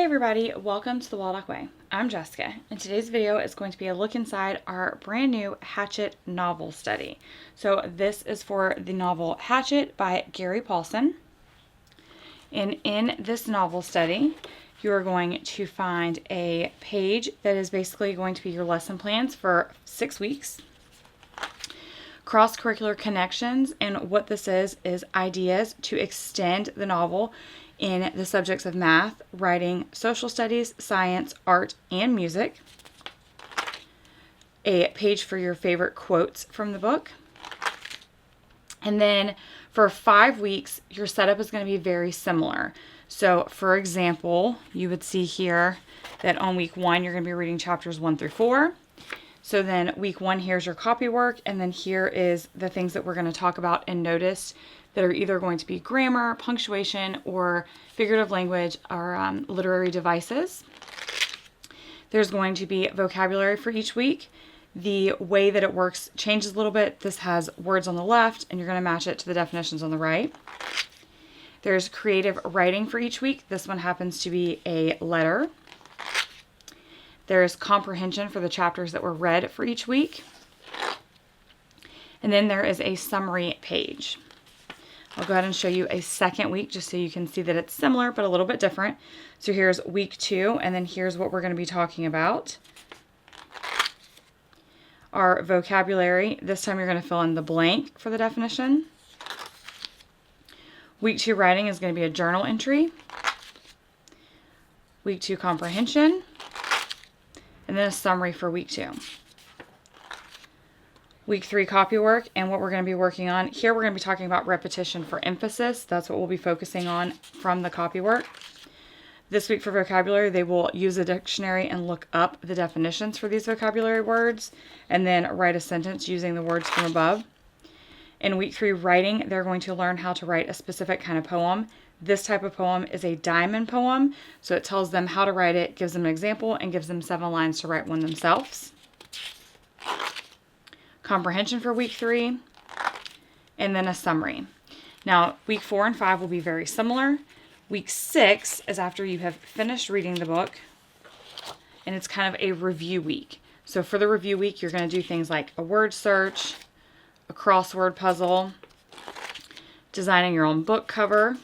everybody, welcome to the 𝐂𝐸 Way. I'm Jessica, and today's video is going to be a look inside our brand new Hatchet Novel Study. So this is for the novel Hatchet by Gary Paulsen. And in this novel study, you are going to find a page that is basically going to be your lesson plans for 6 weeks. Cross-curricular connections, and what this is ideas to extend the novel in the subjects of math, writing, social studies, science, art, and music. A page for your favorite quotes from the book. And then for 5 weeks, your setup is going to be very similar. So for example, you would see here that on week 1, you're going to be reading chapters 1 through 4. So then week 1, here's your copy work, and then here is the things that we're going to talk about and notice that are either going to be grammar, punctuation, or figurative language, or literary devices. There's going to be vocabulary for each week. The way that it works changes a little bit. This has words on the left, and you're going to match it to the definitions on the right. There's creative writing for each week. This one happens to be a letter. There's comprehension for the chapters that were read for each week. And then there is a summary page. I'll go ahead and show you a second week just so you can see that it's similar but a little bit different. So here's week 2, and then here's what we're going to be talking about. Our vocabulary, this time you're going to fill in the blank for the definition. Week 2 writing is going to be a journal entry. Week 2 comprehension. And then a summary for week 2. Week 3 copy work, and what we're going to be working on. Here we're going to be talking about repetition for emphasis. That's what we'll be focusing on from the copy work. This week for vocabulary, they will use a dictionary and look up the definitions for these vocabulary words, and then write a sentence using the words from above. In week 3 writing, they're going to learn how to write a specific kind of poem. This type of poem is a diamond poem, so it tells them how to write it, gives them an example, and gives them 7 lines to write one themselves. Comprehension for week 3, and then a summary. Now, week 4 and 5 will be very similar. Week 6 is after you have finished reading the book, and it's kind of a review week. So for the review week, you're going to do things like a word search, a crossword puzzle, designing your own book cover,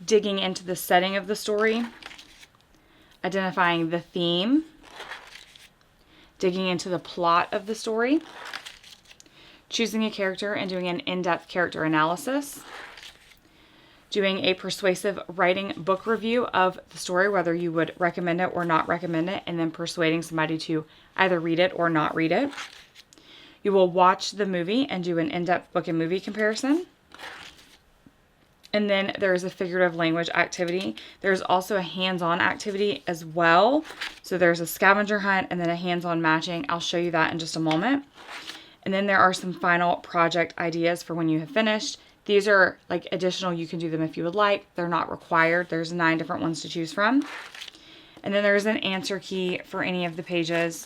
digging into the setting of the story, identifying the theme, digging into the plot of the story, choosing a character and doing an in-depth character analysis, doing a persuasive writing book review of the story, whether you would recommend it or not recommend it, and then persuading somebody to either read it or not read it. You will watch the movie and do an in-depth book and movie comparison. And then there's a figurative language activity. There's also a hands-on activity as well. So there's a scavenger hunt and then a hands-on matching. I'll show you that in just a moment. And then there are some final project ideas for when you have finished. These are like additional. You can do them if you would like. They're not required. There's 9 different ones to choose from. And then there's an answer key for any of the pages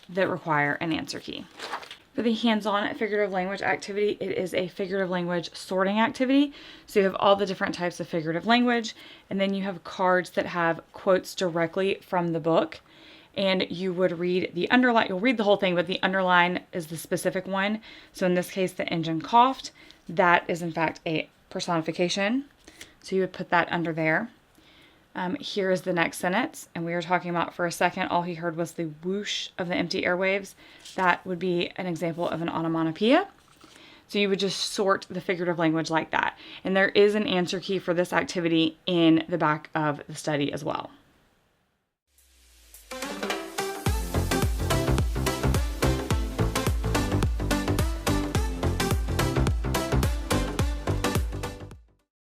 that require an answer key. For the hands-on figurative language activity, it is a figurative language sorting activity. So you have all the different types of figurative language, and then you have cards that have quotes directly from the book. And you would read the underline, you'll read the whole thing, but the underline is the specific one. So in this case, the engine coughed. That is in fact a personification. So you would put that under there. Here is the next sentence, and we were talking about for a second, all he heard was the whoosh of the empty airwaves. That would be an example of an onomatopoeia. So you would just sort the figurative language like that. And there is an answer key for this activity in the back of the study as well.